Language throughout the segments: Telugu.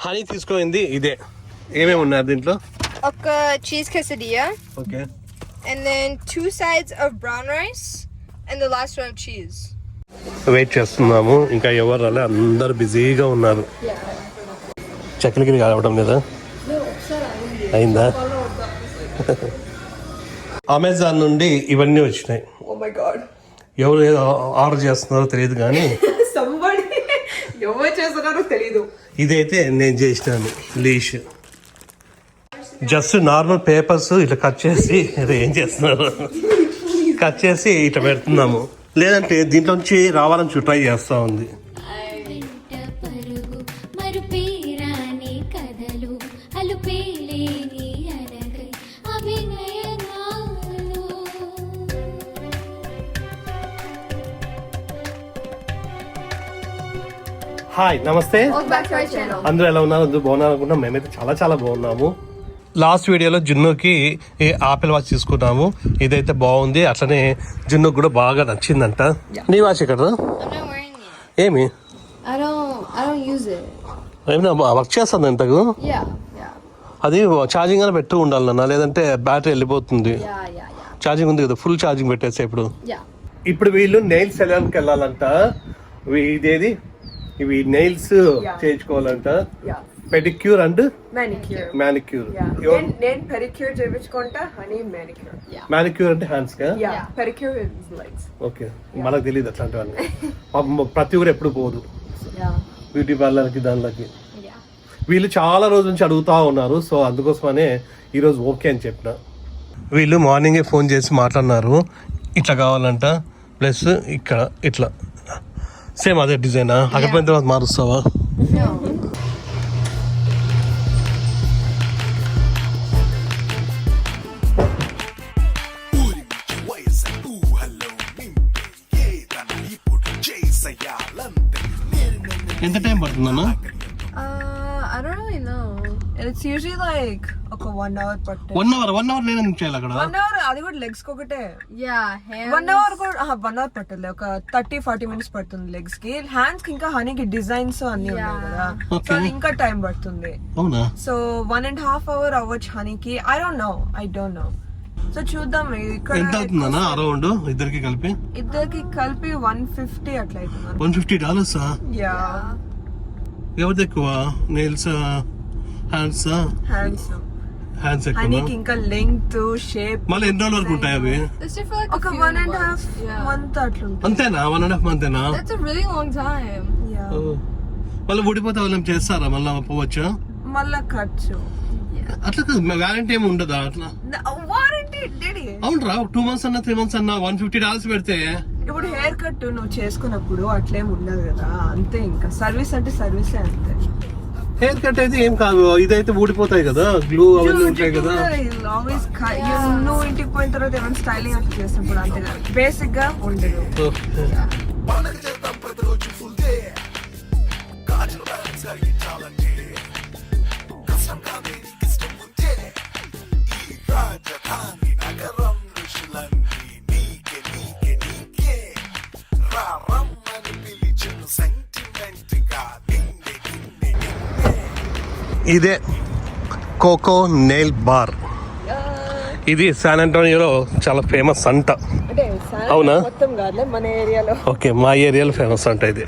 హనీ తీసుకోయింది ఇదే. ఏమేమి ఉన్నారు దీంట్లో? ఒక cheese quesadilla. Okay. And then 2 sides of brown rice and the last one of cheese. Wait చేస్తున్నాము, ఇంకా ఎవరు రాలే, అందరు బిజీగా ఉన్నారు. చక్కెరగిరి కావడం లేదా? అయిందా? అమెజాన్ నుండి ఇవన్నీ వచ్చినాయి. Oh my god. ఎవరు ఆర్డర్ చేస్తున్నారో తెలియదు కానీ ఎవరు చేస్తున్నారో తెలీదు. ఇదైతే నేను చేసినాను. లీష్ జస్ట్ నార్మల్ పేపర్స్ ఇట్లా కట్ చేసి ఏం చేస్తున్నారు, కట్ చేసి ఇట్లా పెడుతున్నాము. లేదంటే దీంట్లోంచి రావాలని ట్రై చేస్తూ ఉంది. హాయ్, నమస్తే. అందరూ ఎలా ఉన్నారు? అందరూ బాగున్నారు అనుకుంటున్నాం. మేమైతే చాలా చాలా బాగున్నాము. లాస్ట్ వీడియోలో జున్నుకి ఆపిల్ వాచ్ తీసుకున్నాము. ఇదైతే బాగుంది, అట్లనే జున్నుకు కూడా బాగా నచ్చిందంట. నీ వాచ్ ఎక్కడ? ఏమి ఏమైనా వర్క్ చేస్తుంది ఇంతకు? అది ఛార్జింగ్ అని పెట్టు ఉండాలి నాన్న, లేదంటే బ్యాటరీ వెళ్ళిపోతుంది. ఛార్జింగ్ ఉంది కదా, ఫుల్ ఛార్జింగ్ పెట్టేస్తే ఇప్పుడు వీళ్ళు నెయిల్స్ సెలూన్కి వెళ్ళాలంట. ఇదేది ఇవి నెయిల్స్ చేయించుకోవాలంట. Pedicure and manicure. నేను పెడిక్యూర్ చేయించుకుంటా, హనీ మానిక్యూర్. మానిక్యూర్ అంటే హ్యాండ్స్ కా? Pedicure is legs. ఓకే, మనకు తెలియదు అట్లాంటివన్నీ. ప్రతి ఊరు ఎప్పుడు పోదు బ్యూటీ పార్లర్కి దానిలోకి. వీళ్ళు చాలా రోజుల నుంచి అడుగుతా ఉన్నారు, సో అందుకోసమనే ఈరోజు ఓకే అని చెప్పిన. వీళ్ళు మార్నింగే ఫోన్ చేసి మాట్లాడినారు, ఇట్లా కావాలంట. ప్లస్ ఇక్కడ ఇట్లా సేమ్ అదే డిజైనా? అక్కడ పోయిన తర్వాత మారుస్తావా? ఎంత time పడుతుందన్నా? I don't really know. It's usually like ఒక 1 hour పడుతుంది. 1 hour నేను చేయాలి అక్కడ. 1 hour అది కూడా లెగ్స్ కి ఒకటే. 1 hour కూడా 1 hour పడుతుంది. ఒక 30-40 minutes పడుతుంది లెగ్స్ కి. హ్యాండ్స్ కి ఇంకా హనీకి డిజైన్స్ అన్ని ఉన్నాయి కదా, సో ఇంకా టైం పడుతుంది. అవునా? సో 1.5 hour అవ్వచ్చు హనీకి. I don't know. సో చూద్దాం. ఇక్కడ ఎంత అవుతుందన్నా అరౌండ్ ఇద్దరికి కలిపి 150 అట్లా అవుతుంది. $150. యా. ఎవరిది ఎక్కువ? నెయిల్స్, హ్యాండ్స్ ఎక్కువ. హనీకి ఇంకా లెంగ్త్, షేప్. మళ్ళీ ఎన్ని రోజుల వరకు ఉంటాయి అవి? ఒక 1.5 month అట్లా ఉంటుంది. అంతేనా? 1.5 month? That's a really long time. మళ్ళీ ఊడిపోతే వాళ్ళు చేస్తారా? మళ్ళీ పోవచ్చా? మళ్ళా ఖర్చు అట్లా వ్యారంటీ ఏమి ఉండదా? అట్లా వారంటీ అవునరా? 2 months అన్నా 3 months అన్నా $150 పెడితే. ఇప్పుడు హెయిర్ కట్ నువ్వు చేసుకున్నప్పుడు అట్లేం ఉండదు కదా, అంతే. ఇంకా సర్వీస్ అంటే సర్వీసే, అంతే. హెయిర్ కట్ అయితే ఏం కాదు, ఇదైతే ఊడిపోతాయి కదా, గ్లూ అవన్నీ ఉంటాయి కదా. నువ్వు ఇంటికి పోయిన తర్వాత ఏమైనా స్టైలింగ్ అట్లా చేసినప్పుడు అంతే కదా, బేసిక్ గా ఉండదు. ఇదే కోకో నెయిల్ బార్. ఇది శాన్ అంటోనియోలో చాలా ఫేమస్ అంట. అవునా? మొత్తం కాదులే, మన ఏరియాలో. ఓకే, మా ఏరియాలో ఫేమస్ అంట ఇది.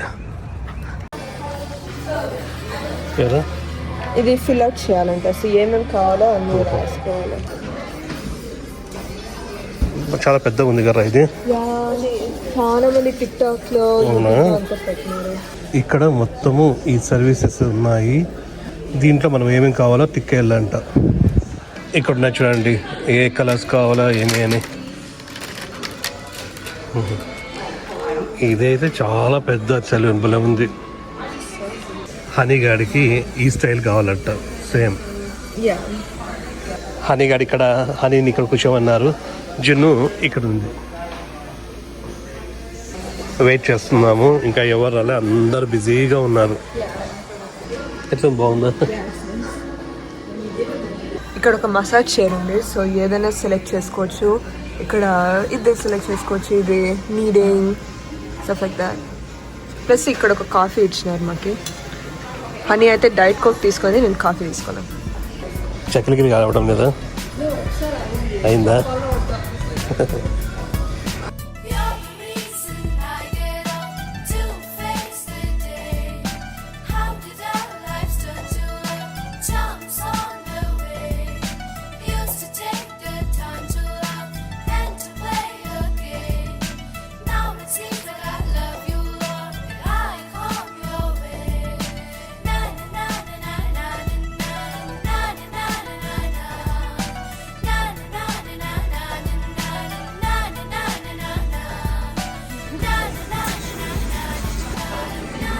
ఇది ఫిల్ అవుట్ చేయాలంటే ఏమేమి కావాలో అన్ని రాసుకోవాలి. చాలా పెద్దగా ఉంది కదా ఇది. చాలా మంది టిక్ టాక్ లో పెట్టినారు. ఇక్కడ మొత్తము ఈ సర్వీసెస్ ఉన్నాయి. దీంట్లో మనం ఏమేమి కావాలో టిక్ వెళ్ళంట. ఇక్కడ ఉన్నాయి చూడండి, ఏ కలర్స్ కావాలా ఏమి అని. ఇదైతే చాలా పెద్ద సెలూన్ బలం ఉంది. హనీ గాడికి ఈ స్టైల్ కావాలంట సేమ్. హనీ గాడి ఇక్కడ, హనీని ఇక్కడ కూర్చోమన్నారు. జున్ను ఇక్కడ ఉంది. వెయిట్ చేస్తున్నాము, ఇంకా ఎవరు రాలే, అందరు బిజీగా ఉన్నారు. ఎట్లా బాగుందా? ఇక్కడ ఒక మసాజ్ చైర్ ఉంది, సో ఏదైనా సెలెక్ట్ చేసుకోవచ్చు. ఇక్కడ ఇది సెలెక్ట్ చేసుకోవచ్చు, ఇది needing stuff like that. Plus ఇక్కడ ఒక కాఫీ ఇచ్చినారు మాకి. హనీ అయితే డైట్ కోక్ తీసుకొని నేను కాఫీ తీసుకున్నాను. చక్కెరకి కావడం లేదా అయిందా?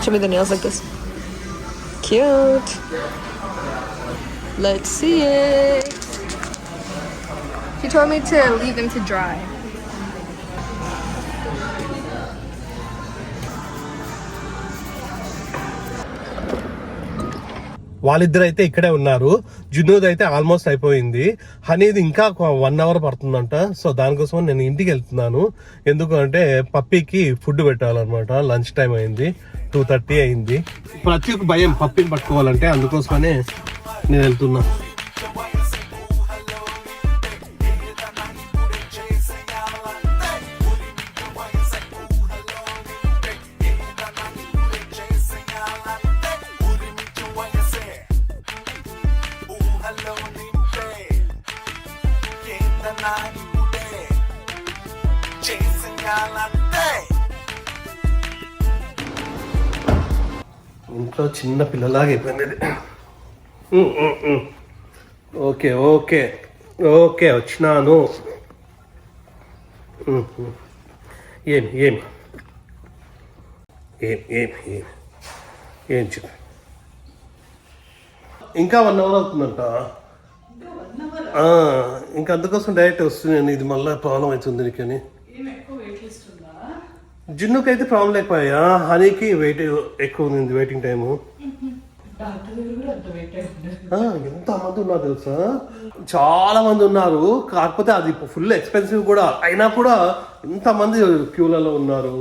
Show me the nails like this. Cute. Let's see it. She told me to leave them to dry. వాళ్ళిద్దరు అయితే ఇక్కడే ఉన్నారు. జున్నూది అయితే ఆల్మోస్ట్ అయిపోయింది. హనీది ఇంకా 1 hour పడుతుందంట. సో దానికోసం నేను ఇంటికి వెళ్తున్నాను. ఎందుకంటే పప్పీకి ఫుడ్ పెట్టాలన్నమాట. లంచ్ టైం అయింది, 2:30 అయింది. ప్రతి ఒక్క భయం పప్పీని పట్టుకోవాలంటే, అందుకోసమనే నేను వెళ్తున్నా. ఇంట్లో చిన్న పిల్లలాగా అయిపోయింది. ఓకే ఓకే ఓకే వచ్చినాను. ఏమి ఏమి ఏం ఏం ఏం ఏం చెప్పు. ఇంకా 1 hour అవుతుందంట. ఇంకా అందుకోసం డైరెక్ట్ వస్తున్నాను. ఇది మళ్ళీ ప్రాబ్లం అవుతుంది నీకని. జిన్నుకి అయితే ప్రాబ్లం లేకపోయా, హనీకి వెయిట్ ఎక్కువ ఉంది, వెయిటింగ్ టైము. ఎంత మంది ఉన్నారు తెలుసా, చాలా మంది ఉన్నారు. కాకపోతే అది ఫుల్ ఎక్స్పెన్సివ్ కూడా అయినా కూడా ఎంతమంది క్యూలలో ఉన్నారు.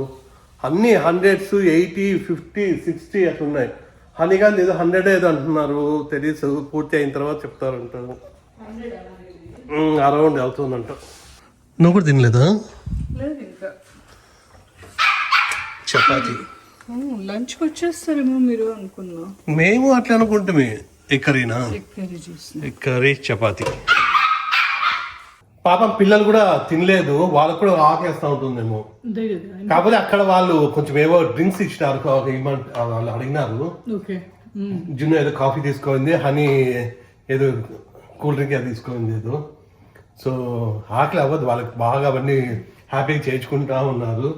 అన్ని 100s, 80, 50, 60 అట్లా ఉన్నాయి. హనీ కానీ ఏదో 100 ఏదో అంటున్నారు, తెలియదు. పూర్తి అయిన తర్వాత చెప్తారంటారు. అరౌండ్ వెళ్తుందంట. నువ్వు కూడా తినలేదా? చపాతి లంచ్ వచ్చేస్తారేమో మీరు అనుకున్నా. మేము అట్లా అనుకుంటామే. ఎక్కరీనా కర్రీ చపాతి. పాపం పిల్లలు కూడా తినలేదు, వాళ్ళకు కూడా ఆకేస్తా ఉంటుందేమో. కాకపోతే అక్కడ వాళ్ళు కొంచెం ఏవో డ్రింక్స్ ఇచ్చినారు, వాళ్ళు అడిగినారు. జున్ను ఏదో కాఫీ తీసుకోండి, హనీ ఏదో కూల్ డ్రింక్ ఏదో తీసుకోండి ఏదో. సో ఆకలి అవ్వదు వాళ్ళకి, బాగా అవన్నీ హ్యాపీగా చేయించుకుంటా ఉన్నారు.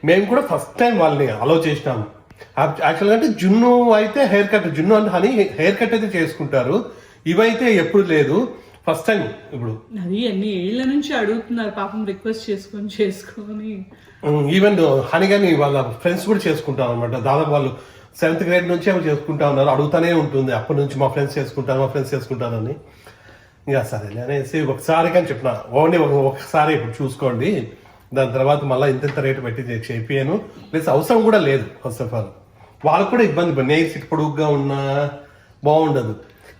మేము కూడా ఫస్ట్ టైం వాళ్ళని అలౌ చేసినాము. యాక్చువల్గా అంటే జున్ను అయితే హెయిర్ కట్, జున్ను అంటే హనీ హెయిర్ కట్ అయితే చేసుకుంటారు. ఇవైతే ఎప్పుడు లేదు, ఫస్ట్ టైం ఇప్పుడు. అది అన్ని ఏళ్ల నుంచి అడుగుతున్నారు పాపం, రిక్వెస్ట్ చేసుకొని. ఈవెన్ హనీ కానీ వాళ్ళ ఫ్రెండ్స్ కూడా చేసుకుంటారు అనమాట. దాదాపు వాళ్ళు 7th grade నుంచి అవి చేసుకుంటా ఉన్నారు. అడుగుతానే ఉంటుంది అప్పటి నుంచి, మా ఫ్రెండ్స్ చేసుకుంటారని. ఇంకా సరేలే అనేసి ఒకసారి కానీ చెప్పిన, ఓన్లీ ఒకసారి ఇప్పుడు చూసుకోండి, దాని తర్వాత మళ్ళీ ఇంత రేటు పెట్టి చేపియాను. ప్లస్ అవసరం కూడా లేదు. ఫస్ట్ ఆఫ్ ఆల్ వాళ్ళకు కూడా ఇబ్బంది, నెయిల్స్ పొడుగ్గా ఉన్నా బాగుండదు.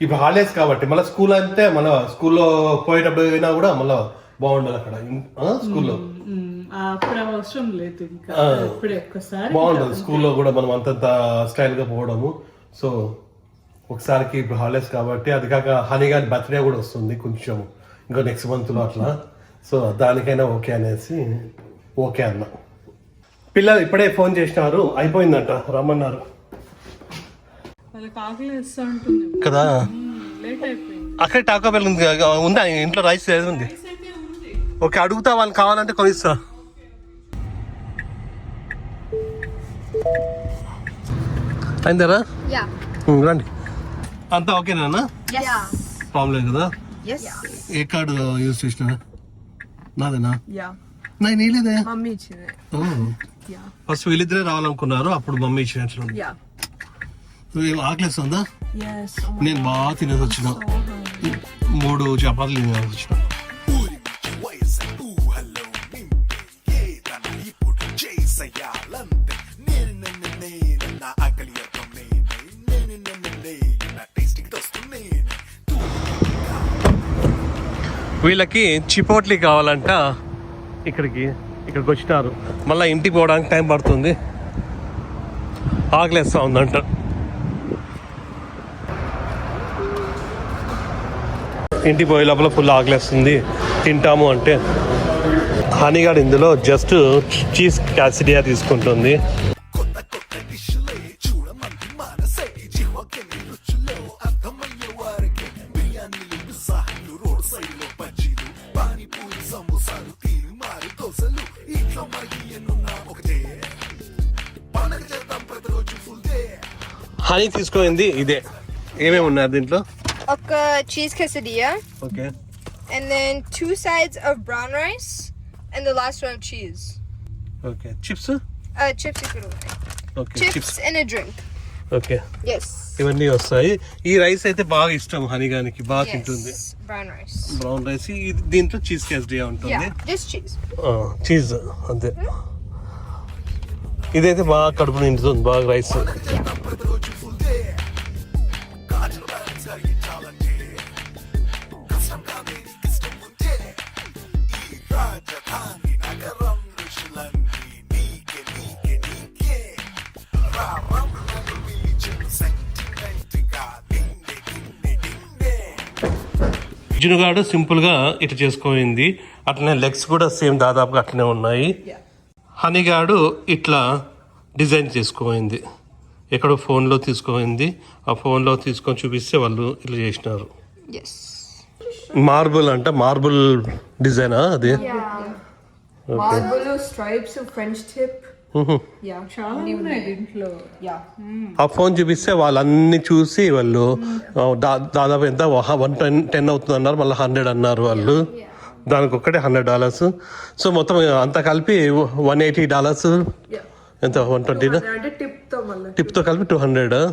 ఇప్పుడు హాలిడేస్ కాబట్టి మళ్ళీ స్కూల్ అంటే మళ్ళీ స్కూల్లో పోయేటప్పుడు అయినా కూడా మళ్ళీ బాగుండదు అక్కడ స్కూల్లో. అవసరం లేదు, బాగుండదు స్కూల్లో కూడా మనం అంతంత స్టైల్ గా పోవడము. సో ఒకసారికి ఇప్పుడు హాలిడేస్ కాబట్టి, అది కాక హనీ గారి బర్త్డే కూడా వస్తుంది కొంచెం ఇంకా నెక్స్ట్ మంత్ లో అట్లా. సో దానికైనా ఓకే అనేసి ఓకే అన్నా. పిల్లలు ఇప్పుడే ఫోన్ చేసినారు, అయిపోయిందంట, రమ్మన్నారు కదా. అక్కడ టాకో బెల్ ఉంది, ఉందా ఇంట్లో? రైస్ ఏది ఉంది? ఓకే అడుగుతా, వాళ్ళు కావాలంటే కొనిస్తా. అయిందరా? రండి. అంతా ఓకేనా? ప్రాబ్లం లేదు కదా? ఏ కార్డు యూజ్ చేసినా? నాదేనా? నేను నీలేదే. ఫస్ట్ వీళ్ళిద్దరే రావాలనుకున్నారు, అప్పుడు మమ్మీ ఇచ్చినట్లు. ఆకలిస్తుందా? నేను బాగా తినేసి వచ్చిన, 3 చపాతీలు తినేసి వచ్చిన. వీళ్ళకి చిపోట్లీ కావాలంట. ఇక్కడికి వచ్చినారు. మళ్ళీ ఇంటికి పోవడానికి టైం పడుతుంది. ఆకలేస్తూ ఉందంట. ఇంటికి పోయే లోపల ఫుల్ ఆకలేస్తుంది, తింటాము అంటే. హనీగాడు ఇందులో జస్ట్ చీజ్ క్యాసిడియా తీసుకుంటుంది. హనీ తీసుకోయింది ఇదే. ఏమేమి ఉన్నారు దీంట్లో? ఒక cheese quesadilla. Okay. And then 2 sides of brown rice. And the last one cheese. Okay. Chips? Chips if you don't like. Okay. Chips and a drink. Okay. Yes. ఇవన్నీ వస్తాయి. ఈ రైస్ అయితే బాగా ఇష్టం హనీగానికి, బాగా తింటుంది. Yes. Brown rice. Brown rice. దీంట్లో చీజ్ క్యాసిడియా ఉంటుంది. Yeah, just cheese. చీజ్ అంతే. ఇదైతే బాగా కడుపు నిండుతుంది, బాగా రైస్. జునుగాడు సింపుల్ గా ఇట్లా చేసుకోయింది. అట్లనే లెగ్స్ కూడా సేమ్ దాదాపుగా అట్లనే ఉన్నాయి. హనీగాడు ఇట్లా డిజైన్ చేసుకోయింది. ఎక్కడో ఫోన్లో తీసుకోయింది. ఆ ఫోన్లో తీసుకొని చూపిస్తే వాళ్ళు ఇట్లా చేసినారు. Yes. మార్బుల్ అంట, మార్బుల్ డిజైనా అది? Marble stripes, French tip. చాలా ఉన్నాయి దీంట్లో. ఆ ఫోన్ చూపిస్తే వాళ్ళన్నీ చూసి వాళ్ళు దాదాపు ఎంత 110 అవుతుంది అన్నారు, మళ్ళీ 100 అన్నారు వాళ్ళు. దానికి ఒక్కటే $100. సో మొత్తం అంతా కలిపి $180. ఎంత 120 టిప్తో కలిపి 200.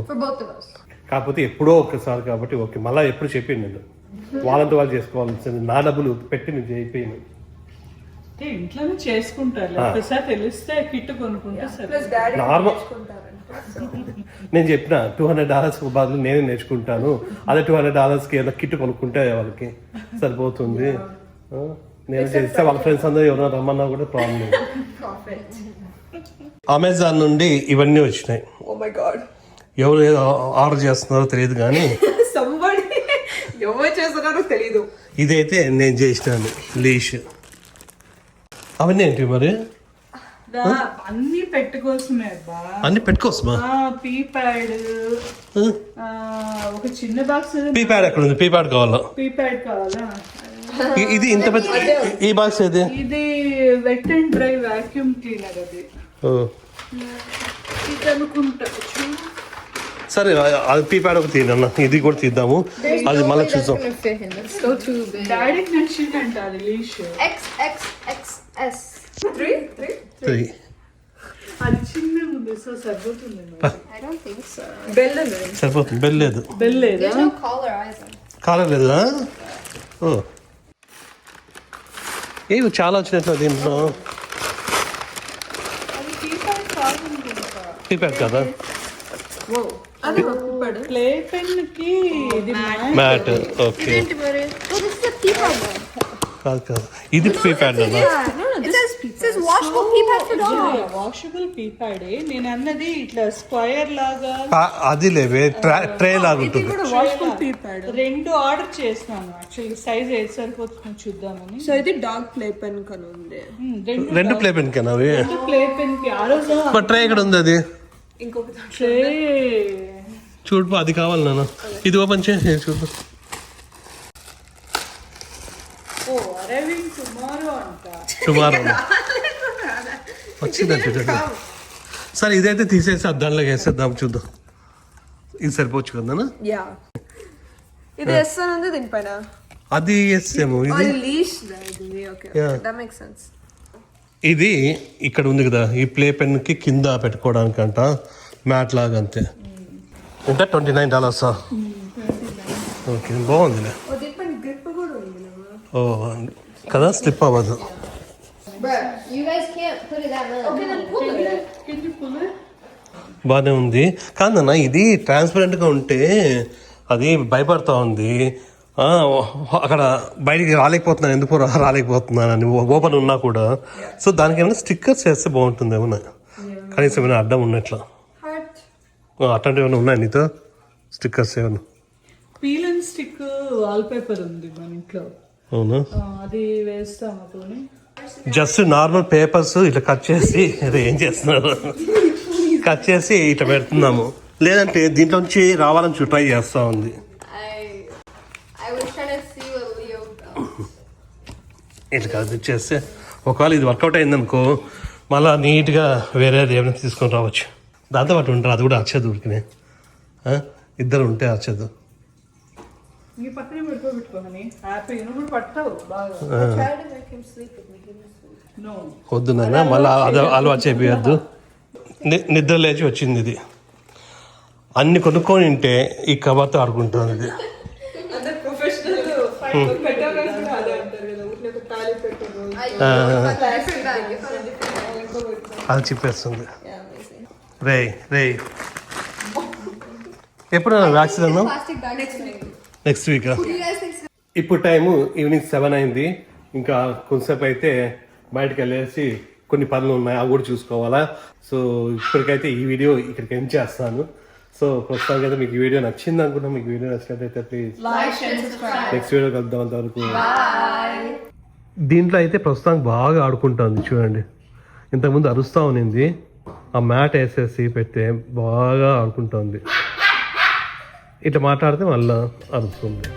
For both of us. కాకపోతే ఎప్పుడో ఒక్కసారి కాబట్టి ఓకే. మళ్ళీ ఎప్పుడు చెప్పింది నేను వాళ్ళంతా వాళ్ళు చేసుకోవాల్సింది. నా డబ్బులు పెట్టి నేను అయిపోయాను. ఇంట్లోనే చేసుకుంటారు. ఒకసారి తెలిస్తే కిట్ కొనుక్కుంటే నార్మల్. నేను చెప్పిన $200 బదులు నేనే నేర్చుకుంటాను. అదే $200కి ఏదో కిట్ కొనుక్కుంటే వాళ్ళకి సరిపోతుంది. నేను చేస్తే వాళ్ళ ఫ్రెండ్స్ అందరూ ఎవరైనా రమ్మన్నా కూడా ప్రాబ్లం లేదు. అమెజాన్ నుండి ఇవన్నీ వచ్చినాయి. Oh my god. ఎవరు ఏదో ఆర్డర్ చేస్తున్నారో తెలియదు కానీ ఎవరు చేస్తున్నారో తెలీదు. ఇదైతే నేను చేసినాను. లీష్ అవన్నీ ఏంటి మరి? అన్ని పెట్టుకోసమే. అన్ని పెట్టుకోసమా? పీ ప్యాడ్, ఒక చిన్న బాక్స్. పీ ప్యాడ్ ఎక్కడ ఉంది? పీ ప్యాడ్ కావాలా? పీ ప్యాడ్ కావాలా? ఇది ఇంత పెద్ద ఈ బాక్స్ ఏది? ఇది wet and dry vacuum cleaner. అది ఇది అనుకుంటా. సరే అది పీ ప్యాడ్ ఒక తీయనన్న, ఇది కూడా తీద్దాము. అది మళ్ళీ చూద్దాం. డాడీకి నచ్చిందంట అది లీష్. XXXS. 3 అది చిన్న ఉంది, సో సరిపోతుంది. I don't think so. Bell సరిపోతుంది. బెల్ లేదు. బెల్ లేదా? There's no collar either. Caller లేదా? ఓ ఏవి చాలా వచ్చినట్లు దీంట్లో. అది పీ ప్యాడ్ కాదు. పీ ప్యాడ్ కదా? ప్లే పెన్ కి ఇది mat. Okay. Oh, this is a keypad one. కాదు ఇది పీ ప్యాడ్ అన్న. It says washable keypad for dogs. Washable pee pad. నేను అన్నది ఇట్లా స్క్వేర్ లాగా. అది లేవే ట్రే లాగా ఉంటుంది. Washable pee pad. 2 ఆర్డర్ చేస్తాను. యాక్చువల్లీ సైజ్ ఏది సరిపోతుందో చూద్దామని. సో ఇది డాగ్ ప్లే పెన్ కన ఉంది. 2 ప్లే పెన్ కన్నా అవి. 2 ప్లే పెన్ కి ఆ రోజు ట్రే ఎక్కడ ఉంది? అది ఇంకొక ట్రే చూడు, అది కావాలి నాన్న. ఇది ఓపెన్ చేసి చూడు. ఓ అరైవింగ్ టుమారో అంట. టుమారో వచ్చిందంటే చూడు. సరే ఇదైతే తీసేసి అద్దాంలో వేసేద్దాం, చూద్దాం. ఇది సరిపోవచ్చు కదా? యా. ఇది ఎస్ అని ఉంది దీనిపైన. అది ఎస్ ఏమో. ఇది leash. Okay, that makes sense. ఇది ఇక్కడ ఉంది కదా, ఈ ప్లే పెన్ కి కింద పెట్టుకోవడానికంట, మ్యాట్ లాగా. అంతే. ఎంత? $29. ఓకే, బాగుందిలే. ఓ కదా, స్లిప్ అవ్వదు. You guys can't put it that low. Okay, then pull it. బాగానే ఉంది. కాదన్న, ఇది ట్రాన్స్పరెంట్గా ఉంటే అది భయపడతా ఉంది. అక్కడ బయటికి రాలేకపోతున్నాను, ఎందుకు రాలేకపోతున్నాను అని ఓపెన్ ఉన్నా కూడా. సో దానికి ఏమైనా స్టిక్కర్స్ వేస్తే బాగుంటుంది ఏమన్నా, కనీసం ఏమైనా అడ్డం ఉన్నట్లా. అట్లాంటివి ఏమైనా ఉన్నాయి నీతో స్టిక్కర్స్ ఏమైనా? Peel and stick wall paper ఉంది మన ఇంట్లో. అవునా? అది వేస్తాం అతని. జస్ట్ నార్మల్ పేపర్స్ ఇట్లా కట్ చేసి ఏం చేస్తున్నారు, కట్ చేసి ఇట్లా పెడుతున్నాము. లేదంటే దీంట్లోంచి రావాలని ట్రై చేస్తూ ఉంది. I was trying to see what Leo does. ఇట్లా కట్ చేస్తే ఒకవేళ ఇది వర్కౌట్ అయిందనుకో మళ్ళీ నీట్గా వేరేది ఏమైనా తీసుకొని రావచ్చు. దాంతోపాటు ఉంటారు, అది కూడా అర్చదు ఉడికినే. ఇద్దరు ఉంటే అర్చదు. ఈ పక్కనే పెట్టుకోని హ్యాపీ నువ్వు కూడా పట్టావు బాగా. Try to make him sleep with me. Give him sleep. No. వద్దు నాయన, మళ్ళీ అది అలవాటు చేయద్దు. నిద్ర లేచి వచ్చింది ఇది. అన్ని కొనుక్కొని ఉంటే ఈ కవర్తో ఆడుకుంటుంది ఇది. అంటే ప్రొఫెషనల్ పెట్టారు కూడా అదే అంటారు కదా, ఊరికే ఒక తాళి పెట్టరు. అది చెప్పేస్తుంది. రే ఎప్పుడు వ్యాక్సిన్ అన్నావు? Plastic bag next week. Next week. Who do you guys think? ఇప్పుడు టైము ఈవినింగ్ 7 అయింది. ఇంకా కొంతసేపు అయితే బయటకు వెళ్ళేసి కొన్ని పనులు ఉన్నాయి, అవి కూడా చూసుకోవాలా. సో ఇప్పటికైతే ఈ వీడియో ఇక్కడికి ఎండ్ చేస్తాను. సో ప్రస్తుతానికి అయితే మీకు ఈ వీడియో నచ్చింది అనుకుంటా. మీకు వీడియో నచ్చినట్లయితే ప్లీజ్ నెక్స్ట్ వీడియో కలుద్దాం. అంతవరకు దీంట్లో అయితే ప్రస్తుతానికి బాగా ఆడుకుంటుంది చూడండి. ఇంతకుముందు అరుస్తూ ఉన్నింది, ఆ మ్యాట్ వేసేసి పెడితే బాగా ఆడుకుంటుంది. ఇట్లా మాట్లాడితే మళ్ళీ అరుస్తుంది.